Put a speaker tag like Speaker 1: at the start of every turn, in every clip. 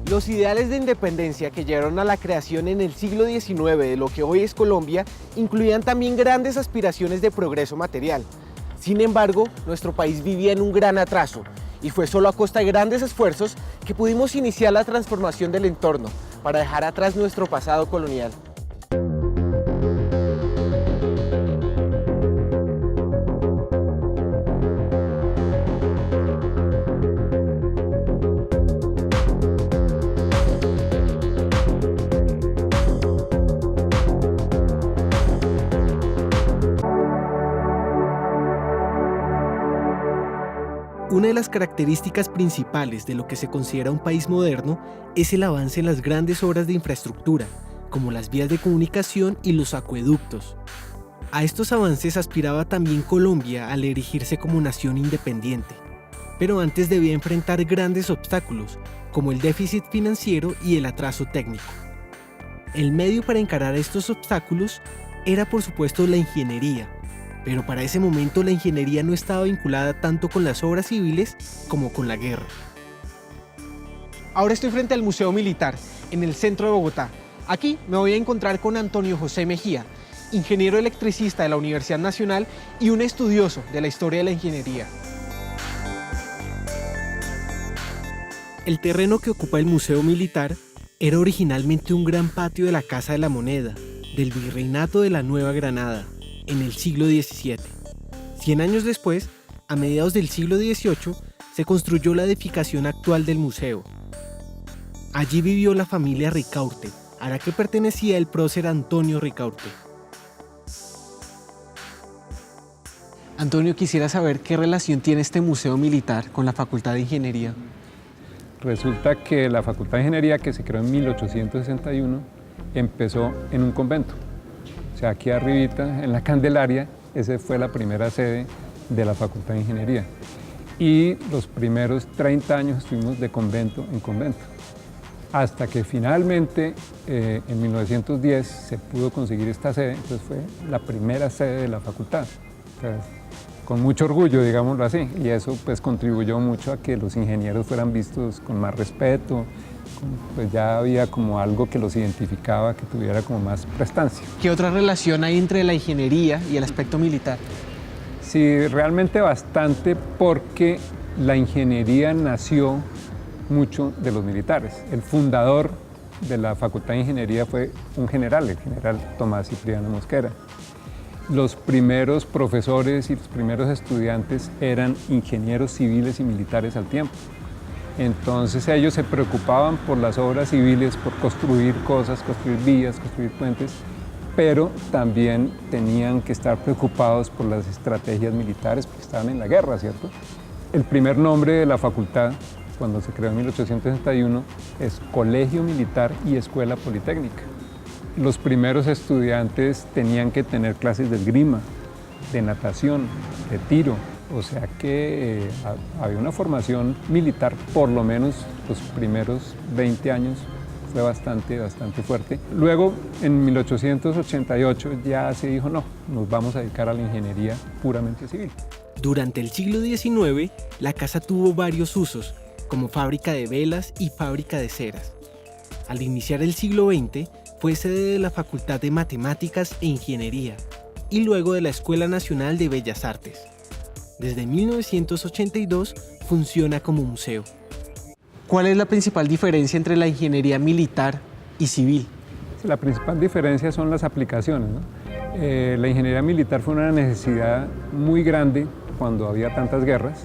Speaker 1: Los ideales de independencia que llevaron a la creación en el siglo XIX de lo que hoy es Colombia incluían también grandes aspiraciones de progreso material. Sin embargo, nuestro país vivía en un gran atraso y fue solo a costa de grandes esfuerzos que pudimos iniciar la transformación del entorno para dejar atrás nuestro pasado colonial. Una de las características principales de lo que se considera un país moderno es el avance en las grandes obras de infraestructura, como las vías de comunicación y los acueductos. A estos avances aspiraba también Colombia al erigirse como nación independiente, pero antes debía enfrentar grandes obstáculos, como el déficit financiero y el atraso técnico. El medio para encarar estos obstáculos era por supuesto la ingeniería, pero para ese momento la ingeniería no estaba vinculada tanto con las obras civiles como con la guerra. Ahora estoy frente al Museo Militar, en el centro de Bogotá. Aquí me voy a encontrar con Antonio José Mejía, ingeniero electricista de la Universidad Nacional y un estudioso de la historia de la ingeniería. El terreno que ocupa el Museo Militar era originalmente un gran patio de la Casa de la Moneda, del Virreinato de la Nueva Granada, en el siglo XVII. 100 años después, a mediados del siglo XVIII, se construyó la edificación actual del museo. Allí vivió la familia Ricaurte, a la que pertenecía el prócer Antonio Ricaurte. Antonio, quisiera saber qué relación tiene este museo militar con la Facultad de Ingeniería.
Speaker 2: Resulta que la Facultad de Ingeniería, que se creó en 1861, empezó en un convento. O sea, aquí arribita, en la Candelaria, esa fue la primera sede de la Facultad de Ingeniería. Y los primeros 30 años estuvimos de convento en convento. Hasta que finalmente, en 1910, se pudo conseguir esta sede, entonces fue la primera sede de la facultad. Entonces, con mucho orgullo, digámoslo así, y eso pues contribuyó mucho a que los ingenieros fueran vistos con más respeto, pues ya había como algo que los identificaba, que tuviera como más prestancia.
Speaker 1: ¿Qué otra relación hay entre la ingeniería y el aspecto militar?
Speaker 2: Sí, realmente bastante, porque la ingeniería nació mucho de los militares. El fundador de la Facultad de Ingeniería fue un general, el general Tomás Cipriano Mosquera. Los primeros profesores y los primeros estudiantes eran ingenieros civiles y militares al tiempo. Entonces ellos se preocupaban por las obras civiles, por construir cosas, construir vías, construir puentes, pero también tenían que estar preocupados por las estrategias militares porque estaban en la guerra, ¿cierto? El primer nombre de la facultad, cuando se creó en 1861, es Colegio Militar y Escuela Politécnica. Los primeros estudiantes tenían que tener clases de esgrima, de natación, de tiro, o sea que había una formación militar, por lo menos los primeros 20 años fue bastante fuerte. Luego, en 1888 ya se dijo no, nos vamos a dedicar a la ingeniería puramente civil.
Speaker 1: Durante el siglo XIX, la casa tuvo varios usos, como fábrica de velas y fábrica de ceras. Al iniciar el siglo XX, fue sede de la Facultad de Matemáticas e Ingeniería y luego de la Escuela Nacional de Bellas Artes. Desde 1982 funciona como museo. ¿Cuál es la principal diferencia entre la ingeniería militar y civil?
Speaker 2: La principal diferencia son las aplicaciones, ¿no? La ingeniería militar fue una necesidad muy grande cuando había tantas guerras.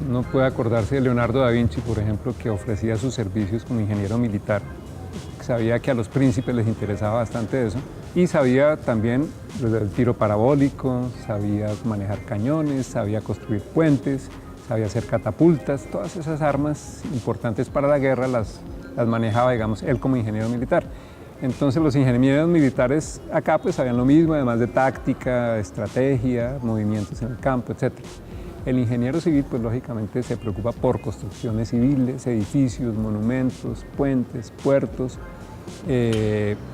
Speaker 2: Uno puede acordarse de Leonardo da Vinci, por ejemplo, que ofrecía sus servicios como ingeniero militar. Sabía que a los príncipes les interesaba bastante eso y sabía también el tiro parabólico, sabía manejar cañones, sabía construir puentes, sabía hacer catapultas. Todas esas armas importantes para la guerra las manejaba, digamos, él como ingeniero militar. Entonces los ingenieros militares acá pues sabían lo mismo, además de táctica, estrategia, movimientos en el campo, etc. El ingeniero civil, pues lógicamente se preocupa por construcciones civiles, edificios, monumentos, puentes, puertos,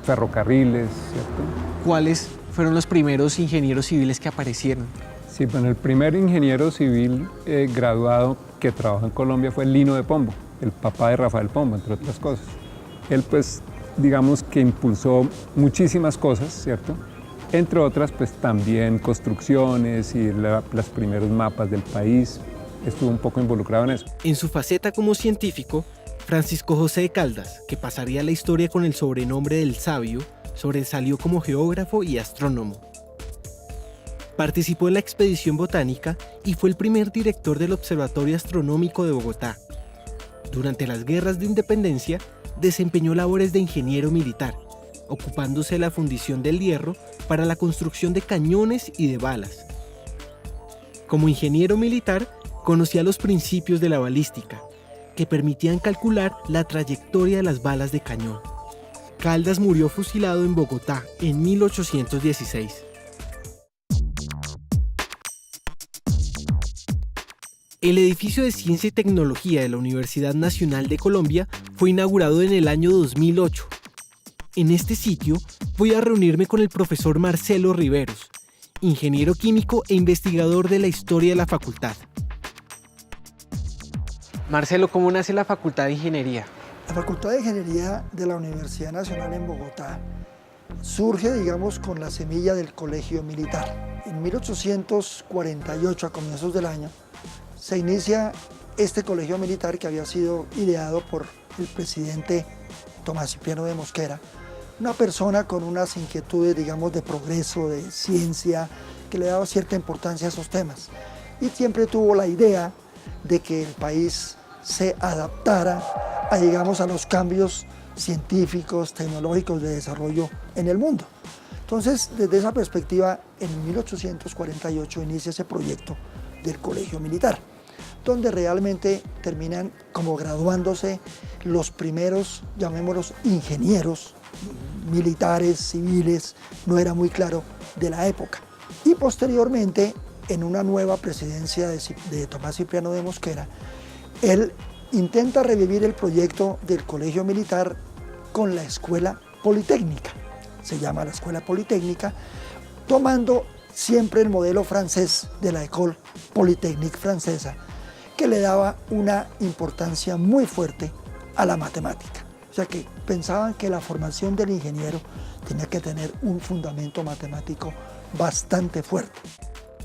Speaker 2: ferrocarriles, ¿cierto?
Speaker 1: ¿Cuáles fueron los primeros ingenieros civiles que aparecieron.
Speaker 2: Sí, bueno, el primer ingeniero civil graduado que trabajó en Colombia fue Lino de Pombo, el papá de Rafael Pombo, entre otras cosas. Él, pues, digamos que impulsó muchísimas cosas, ¿cierto? Entre otras, pues también construcciones y los primeros mapas del país. Estuvo un poco involucrado en eso.
Speaker 1: En su faceta como científico, Francisco José de Caldas, que pasaría a la historia con el sobrenombre del Sabio, sobresalió como geógrafo y astrónomo. Participó en la expedición botánica y fue el primer director del Observatorio Astronómico de Bogotá. Durante las guerras de independencia, desempeñó labores de ingeniero militar, ocupándose de la fundición del hierro para la construcción de cañones y de balas. Como ingeniero militar, conocía los principios de la balística, que permitían calcular la trayectoria de las balas de cañón. Caldas murió fusilado en Bogotá en 1816. El edificio de Ciencia y Tecnología de la Universidad Nacional de Colombia fue inaugurado en el año 2008. En este sitio voy a reunirme con el profesor Marcelo Riveros, ingeniero químico e investigador de la historia de la facultad. Marcelo, ¿cómo nace la Facultad de Ingeniería?
Speaker 3: La Facultad de Ingeniería de la Universidad Nacional en Bogotá surge, digamos, con la semilla del Colegio Militar. En 1848, a comienzos del año, se inicia este Colegio Militar que había sido ideado por el presidente Tomás Cipriano de Mosquera, una persona con unas inquietudes, digamos, de progreso, de ciencia, que le daba cierta importancia a esos temas. Y siempre tuvo la idea de que el país se adaptara a, digamos, a los cambios científicos, tecnológicos de desarrollo en el mundo. Entonces, desde esa perspectiva, en 1848 inicia ese proyecto del Colegio Militar, donde realmente terminan como graduándose los primeros, llamémoslos, ingenieros militares, civiles, no era muy claro, de la época. Y posteriormente, en una nueva presidencia de Tomás Cipriano de Mosquera, él intenta revivir el proyecto del Colegio Militar con la Escuela Politécnica. Se llama la Escuela Politécnica, tomando siempre el modelo francés de la École Polytechnique francesa, que le daba una importancia muy fuerte a la matemática. O sea que pensaban que la formación del ingeniero tenía que tener un fundamento matemático bastante fuerte.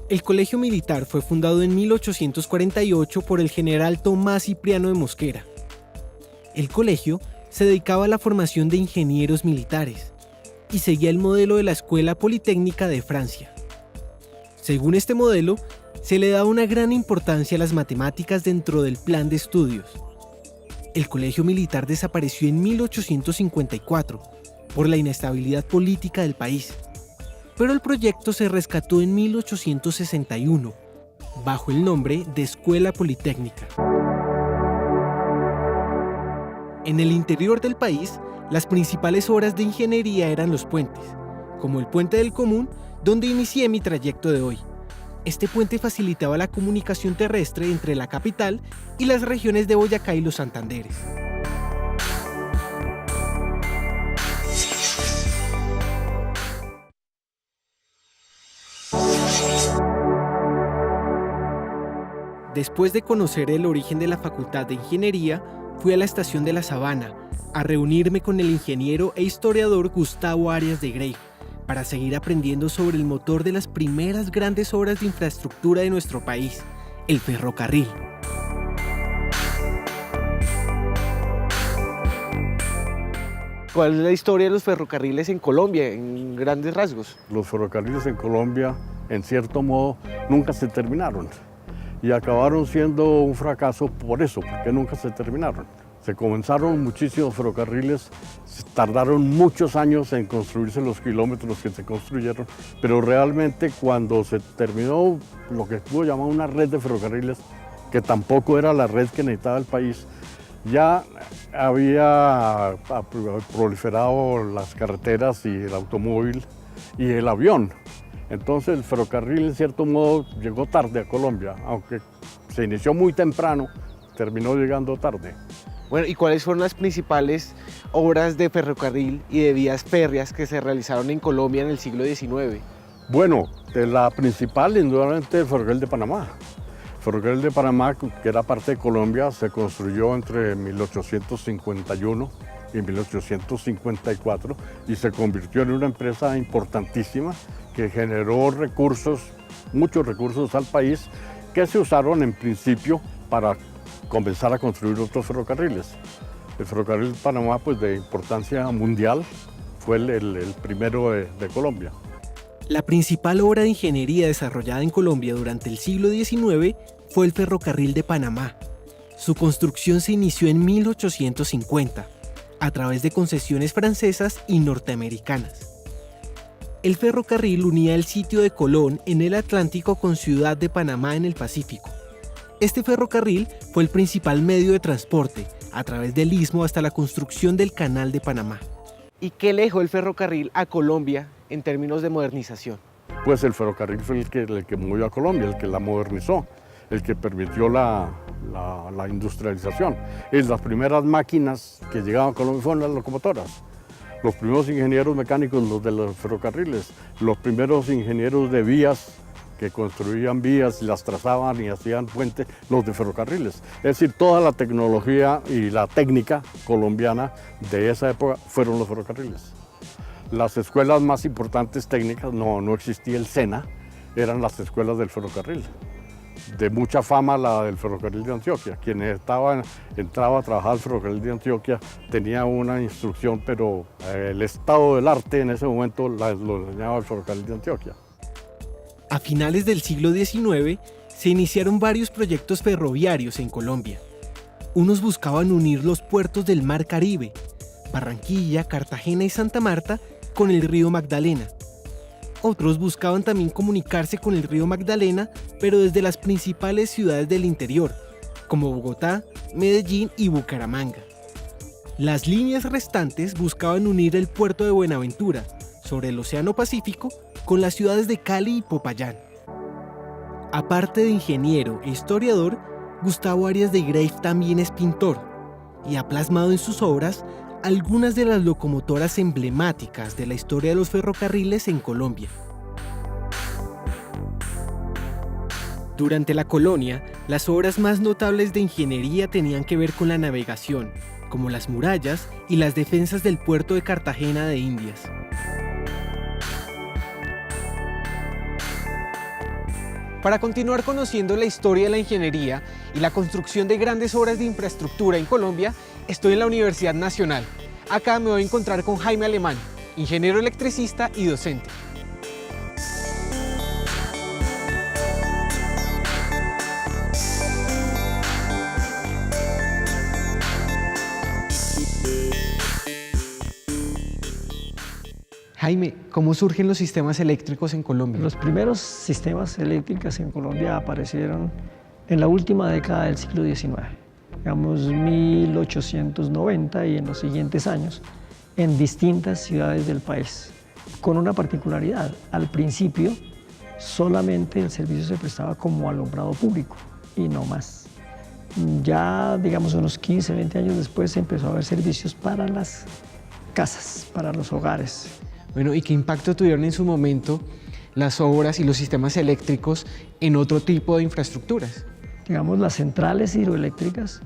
Speaker 1: El Colegio Militar fue fundado en 1848 por el general Tomás Cipriano de Mosquera. El colegio se dedicaba a la formación de ingenieros militares y seguía el modelo de la Escuela Politécnica de Francia. Según este modelo, se le daba una gran importancia a las matemáticas dentro del plan de estudios. El Colegio Militar desapareció en 1854 por la inestabilidad política del país, pero el proyecto se rescató en 1861 bajo el nombre de Escuela Politécnica. En el interior del país, las principales obras de ingeniería eran los puentes, como el Puente del Común, donde inicié mi trayecto de hoy. Este puente facilitaba la comunicación terrestre entre la capital y las regiones de Boyacá y los Santanderes. Después de conocer el origen de la Facultad de Ingeniería, fui a la estación de La Sabana a reunirme con el ingeniero e historiador Gustavo Arias de Grey para seguir aprendiendo sobre el motor de las primeras grandes obras de infraestructura de nuestro país, el ferrocarril. ¿Cuál es la historia de los ferrocarriles en Colombia, en grandes rasgos?
Speaker 4: Los ferrocarriles en Colombia, en cierto modo, nunca se terminaron y acabaron siendo un fracaso por eso, porque nunca se terminaron. Se comenzaron muchísimos ferrocarriles, tardaron muchos años en construirse los kilómetros que se construyeron, pero realmente cuando se terminó lo que pudo llamar una red de ferrocarriles, que tampoco era la red que necesitaba el país, ya había proliferado las carreteras y el automóvil y el avión. Entonces el ferrocarril en cierto modo llegó tarde a Colombia, aunque se inició muy temprano, terminó llegando tarde.
Speaker 1: Bueno, ¿y cuáles fueron las principales obras de ferrocarril y de vías férreas que se realizaron en Colombia en el siglo XIX?
Speaker 4: Bueno, de la principal, indudablemente, el ferrocarril de Panamá. El ferrocarril de Panamá, que era parte de Colombia, se construyó entre 1851 y 1854 y se convirtió en una empresa importantísima que generó recursos, muchos recursos al país, que se usaron en principio para comenzar a construir otros ferrocarriles. El ferrocarril de Panamá, pues de importancia mundial, fue el primero de Colombia.
Speaker 1: La principal obra de ingeniería desarrollada en Colombia durante el siglo XIX fue el ferrocarril de Panamá. Su construcción se inició en 1850, a través de concesiones francesas y norteamericanas. El ferrocarril unía el sitio de Colón en el Atlántico con Ciudad de Panamá en el Pacífico. Este ferrocarril fue el principal medio de transporte a través del istmo hasta la construcción del Canal de Panamá. ¿Y qué le dejó el ferrocarril a Colombia en términos de modernización?
Speaker 4: Pues el ferrocarril fue el que movió a Colombia, el que la modernizó, el que permitió la industrialización. Y las primeras máquinas que llegaban a Colombia fueron las locomotoras. Los primeros ingenieros mecánicos, los de los ferrocarriles, los primeros ingenieros de vías, que construían vías y las trazaban y hacían puentes, los de ferrocarriles. Es decir, toda la tecnología y la técnica colombiana de esa época fueron los ferrocarriles. Las escuelas más importantes técnicas, no existía el SENA, eran las escuelas del ferrocarril. De mucha fama la del ferrocarril de Antioquia. Quien entraba a trabajar al ferrocarril de Antioquia tenía una instrucción, pero el estado del arte en ese momento lo enseñaba el ferrocarril de Antioquia.
Speaker 1: A finales del siglo XIX se iniciaron varios proyectos ferroviarios en Colombia. Unos buscaban unir los puertos del Mar Caribe, Barranquilla, Cartagena y Santa Marta, con el río Magdalena. Otros buscaban también comunicarse con el río Magdalena, pero desde las principales ciudades del interior, como Bogotá, Medellín y Bucaramanga. Las líneas restantes buscaban unir el puerto de Buenaventura, sobre el Océano Pacífico, con las ciudades de Cali y Popayán. Aparte de ingeniero e historiador, Gustavo Arias de Greiff también es pintor y ha plasmado en sus obras algunas de las locomotoras emblemáticas de la historia de los ferrocarriles en Colombia. Durante la colonia, las obras más notables de ingeniería tenían que ver con la navegación, como las murallas y las defensas del puerto de Cartagena de Indias. Para continuar conociendo la historia de la ingeniería y la construcción de grandes obras de infraestructura en Colombia, estoy en la Universidad Nacional. Acá me voy a encontrar con Jaime Alemán, ingeniero electricista y docente. Jaime, ¿cómo surgen los sistemas eléctricos en Colombia?
Speaker 5: Los primeros sistemas eléctricos en Colombia aparecieron en la última década del siglo XIX, digamos 1890 y en los siguientes años, en distintas ciudades del país, con una particularidad. Al principio, solamente el servicio se prestaba como alumbrado público y no más. Ya, digamos, unos 15, 20 años después se empezó a haber servicios para las casas, para los hogares.
Speaker 1: Bueno, ¿y qué impacto tuvieron en su momento las obras y los sistemas eléctricos en otro tipo de infraestructuras?
Speaker 5: Digamos, las centrales hidroeléctricas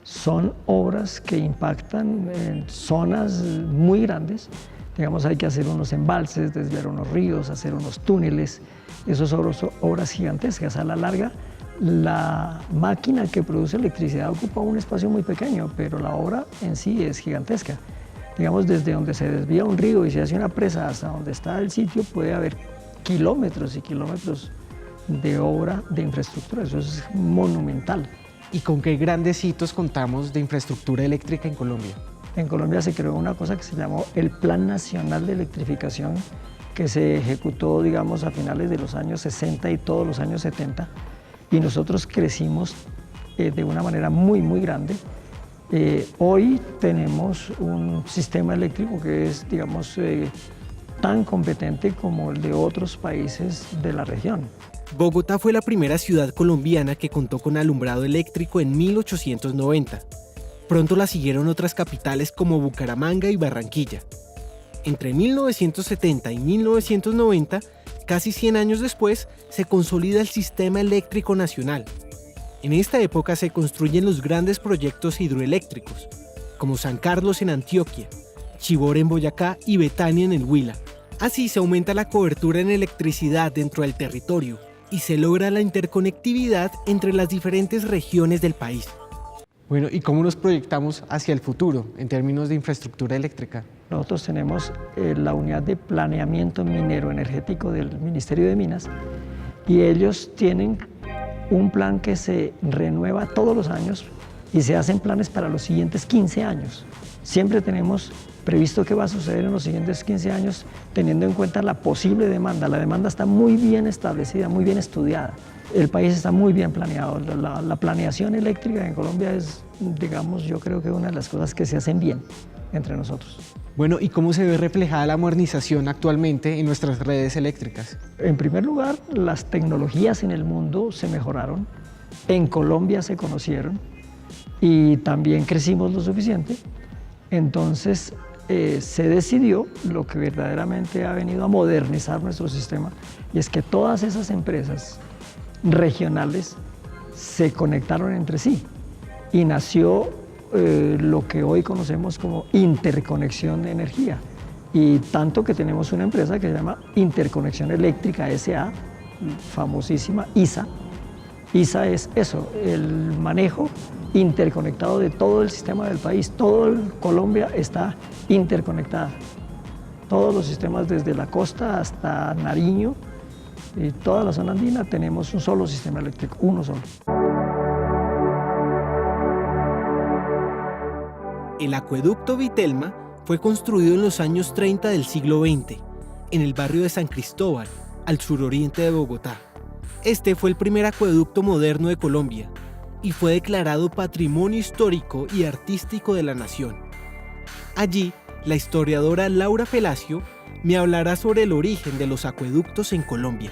Speaker 5: son obras que impactan en zonas muy grandes. Digamos, hay que hacer unos embalses, desviar unos ríos, hacer unos túneles. Esas son obras gigantescas. A la larga, la máquina que produce electricidad ocupa un espacio muy pequeño, pero la obra en sí es gigantesca. Digamos, desde donde se desvía un río y se hace una presa hasta donde está el sitio, puede haber kilómetros y kilómetros de obra de infraestructura. Eso es monumental.
Speaker 1: ¿Y con qué grandes hitos contamos de infraestructura eléctrica en Colombia?
Speaker 5: En Colombia se creó una cosa que se llamó el Plan Nacional de Electrificación, que se ejecutó, digamos, a finales de los años 60 y todos los años 70, y nosotros crecimos de una manera muy, muy grande. Hoy tenemos un sistema eléctrico que es, digamos, tan competente como el de otros países de la región.
Speaker 1: Bogotá fue la primera ciudad colombiana que contó con alumbrado eléctrico en 1890. Pronto la siguieron otras capitales como Bucaramanga y Barranquilla. Entre 1970 y 1990, casi 100 años después, se consolida el Sistema Eléctrico Nacional. En esta época se construyen los grandes proyectos hidroeléctricos, como San Carlos en Antioquia, Chivor en Boyacá y Betania en el Huila. Así se aumenta la cobertura en electricidad dentro del territorio y se logra la interconectividad entre las diferentes regiones del país.
Speaker 6: Bueno, ¿y cómo nos proyectamos hacia el futuro en términos de infraestructura eléctrica?
Speaker 5: Nosotros tenemos la unidad de planeamiento minero energético del Ministerio de Minas y ellos tienen un plan que se renueva todos los años y se hacen planes para los siguientes 15 años. Siempre tenemos previsto qué va a suceder en los siguientes 15 años teniendo en cuenta la posible demanda. La demanda está muy bien establecida, muy bien estudiada. El país está muy bien planeado. La planeación eléctrica en Colombia es, digamos, yo creo que una de las cosas que se hacen bien entre nosotros.
Speaker 6: Bueno, ¿y cómo se ve reflejada la modernización actualmente en nuestras redes eléctricas?
Speaker 5: En primer lugar, las tecnologías en el mundo se mejoraron, en Colombia se conocieron y también crecimos lo suficiente. Entonces, se decidió lo que verdaderamente ha venido a modernizar nuestro sistema y es que todas esas empresas regionales se conectaron entre sí y nació lo que hoy conocemos como interconexión de energía. Y tanto que tenemos una empresa que se llama Interconexión Eléctrica S.A., famosísima, ISA. ISA es eso, el manejo interconectado de todo el sistema del país. Colombia está interconectada. Todos los sistemas desde la costa hasta Nariño y toda la zona andina tenemos un solo sistema eléctrico, uno solo.
Speaker 1: El acueducto Vitelma fue construido en los años 30 del siglo XX, en el barrio de San Cristóbal, al suroriente de Bogotá. Este fue el primer acueducto moderno de Colombia y fue declarado Patrimonio Histórico y Artístico de la Nación. Allí, la historiadora Laura Palacio me hablará sobre el origen de los acueductos en Colombia.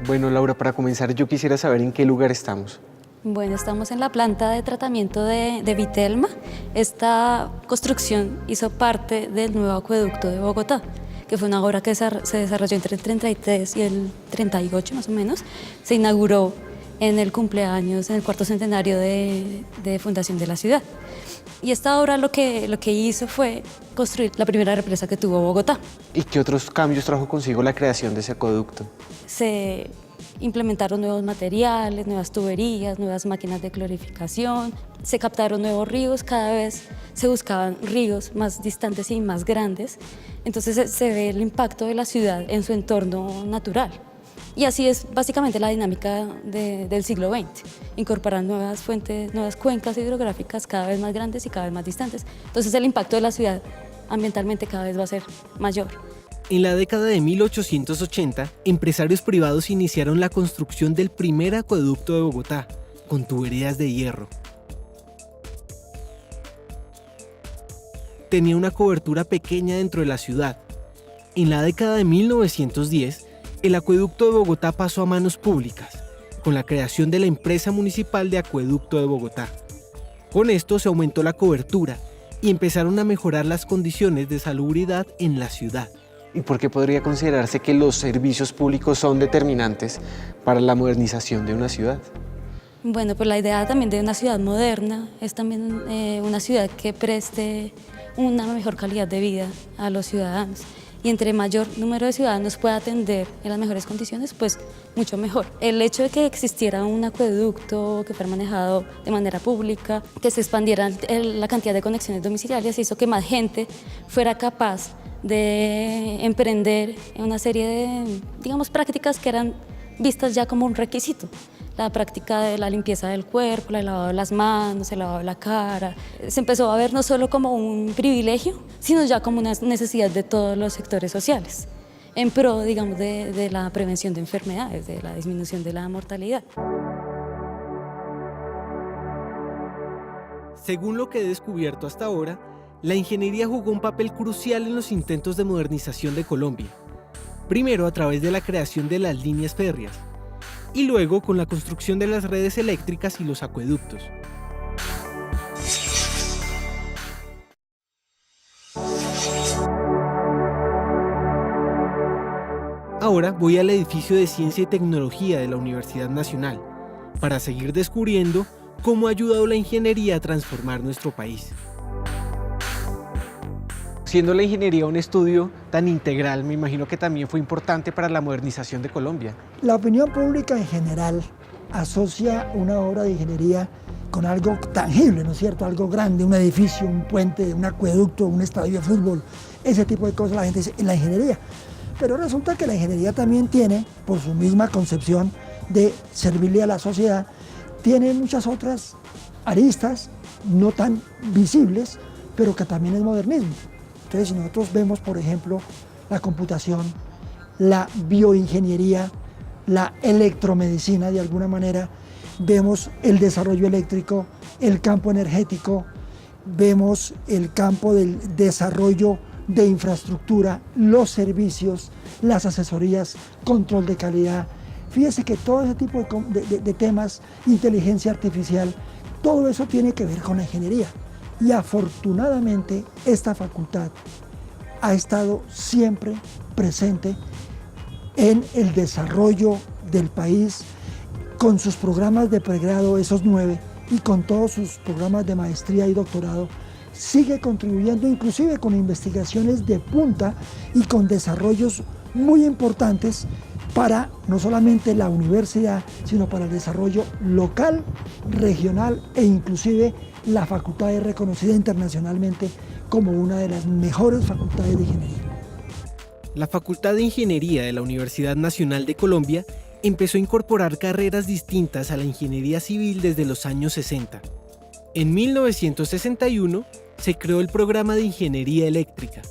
Speaker 6: Bueno, Laura, para comenzar yo quisiera saber en qué lugar estamos.
Speaker 7: Bueno, estamos en la planta de tratamiento de Vitelma. Esta construcción hizo parte del nuevo acueducto de Bogotá, que fue una obra que se desarrolló entre el 33 y el 38 más o menos. Se inauguró en el cumpleaños, en el cuarto centenario de fundación de la ciudad. Y esta obra lo que hizo fue construir la primera represa que tuvo Bogotá.
Speaker 6: ¿Y qué otros cambios trajo consigo la creación de ese acueducto?
Speaker 7: Se implementaron nuevos materiales, nuevas tuberías, nuevas máquinas de clorificación, se captaron nuevos ríos, cada vez se buscaban ríos más distantes y más grandes, entonces se ve el impacto de la ciudad en su entorno natural. Y así es básicamente la dinámica del siglo XX, incorporar nuevas fuentes, nuevas cuencas hidrográficas cada vez más grandes y cada vez más distantes. Entonces el impacto de la ciudad ambientalmente cada vez va a ser mayor.
Speaker 1: En la década de 1880, empresarios privados iniciaron la construcción del primer acueducto de Bogotá, con tuberías de hierro. Tenía una cobertura pequeña dentro de la ciudad. En la década de 1910, el acueducto de Bogotá pasó a manos públicas, con la creación de la Empresa Municipal de Acueducto de Bogotá. Con esto se aumentó la cobertura y empezaron a mejorar las condiciones de salubridad en la ciudad.
Speaker 6: ¿Y por qué podría considerarse que los servicios públicos son determinantes para la modernización de una ciudad?
Speaker 7: Bueno, pues la idea también de una ciudad moderna es también una ciudad que preste una mejor calidad de vida a los ciudadanos. Y entre mayor número de ciudadanos pueda atender en las mejores condiciones, pues mucho mejor. El hecho de que existiera un acueducto que fuera manejado de manera pública, que se expandiera la cantidad de conexiones domiciliarias, hizo que más gente fuera capaz de emprender en una serie de, digamos, prácticas que eran vistas ya como un requisito. La práctica de la limpieza del cuerpo, el lavado de las manos, el lavado de la cara. Se empezó a ver no solo como un privilegio, sino ya como una necesidad de todos los sectores sociales, en pro, digamos, de la prevención de enfermedades, de la disminución de la mortalidad.
Speaker 1: Según lo que he descubierto hasta ahora, la ingeniería jugó un papel crucial en los intentos de modernización de Colombia. primero a través de la creación de las líneas férreas y luego con la construcción de las redes eléctricas y los acueductos. Ahora voy al edificio de Ciencia y Tecnología de la Universidad Nacional para seguir descubriendo cómo ha ayudado la ingeniería a transformar nuestro país.
Speaker 6: Siendo la ingeniería un estudio tan integral, me imagino que también fue importante para la modernización de Colombia.
Speaker 3: La opinión pública en general asocia una obra de ingeniería con algo tangible, ¿no es cierto? Algo grande, un edificio, un puente, un acueducto, un estadio de fútbol, ese tipo de cosas la gente dice en la ingeniería. Pero resulta que la ingeniería también tiene, por su misma concepción de servirle a la sociedad, tiene muchas otras aristas no tan visibles, pero que también es modernismo. Entonces, si nosotros vemos, por ejemplo, la computación, la bioingeniería, la electromedicina, de alguna manera, vemos el desarrollo eléctrico, el campo energético, vemos el campo del desarrollo de infraestructura, los servicios, las asesorías, control de calidad. Fíjese que todo ese tipo de temas, inteligencia artificial, todo eso tiene que ver con la ingeniería. Y afortunadamente esta facultad ha estado siempre presente en el desarrollo del país, con sus programas de pregrado, esos 9, y con todos sus programas de maestría y doctorado, sigue contribuyendo inclusive con investigaciones de punta y con desarrollos muy importantes para no solamente la universidad, sino para el desarrollo local, regional e inclusive la facultad es reconocida internacionalmente como una de las mejores facultades de ingeniería.
Speaker 1: La Facultad de Ingeniería de la Universidad Nacional de Colombia empezó a incorporar carreras distintas a la ingeniería civil desde los años 60. En 1961 se creó el programa de Ingeniería Eléctrica.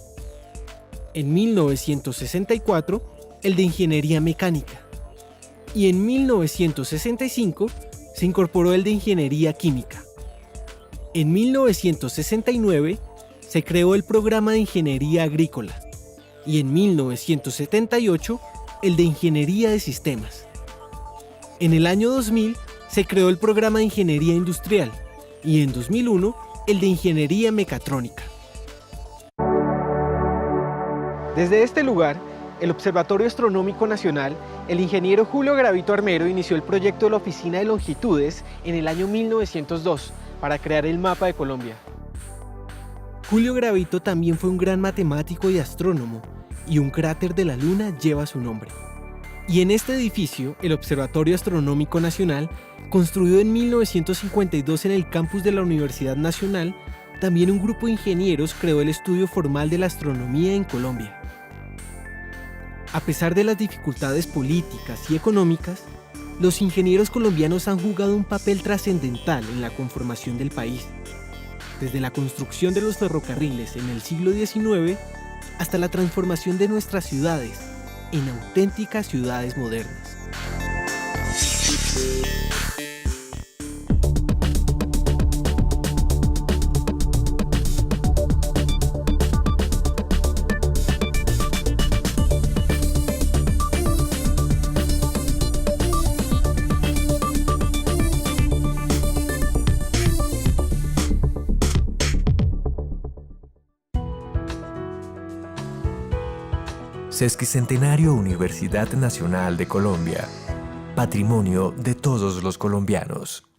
Speaker 1: En 1964, el de Ingeniería Mecánica. Y en 1965 se incorporó el de Ingeniería Química. En 1969 se creó el programa de Ingeniería Agrícola y en 1978 el de Ingeniería de Sistemas. En el año 2000 se creó el programa de Ingeniería Industrial y en 2001 el de Ingeniería Mecatrónica.
Speaker 6: Desde este lugar, el Observatorio Astronómico Nacional, el ingeniero Julio Garavito Armero inició el proyecto de la Oficina de Longitudes en el año 1902 para crear el mapa de Colombia.
Speaker 1: Julio Garavito también fue un gran matemático y astrónomo, y un cráter de la Luna lleva su nombre. Y en este edificio, el Observatorio Astronómico Nacional, construido en 1952 en el campus de la Universidad Nacional, también un grupo de ingenieros creó el estudio formal de la astronomía en Colombia. A pesar de las dificultades políticas y económicas, los ingenieros colombianos han jugado un papel trascendental en la conformación del país, desde la construcción de los ferrocarriles en el siglo XIX hasta la transformación de nuestras ciudades en auténticas ciudades modernas.
Speaker 8: Sesquicentenario Universidad Nacional de Colombia. Patrimonio de todos los colombianos.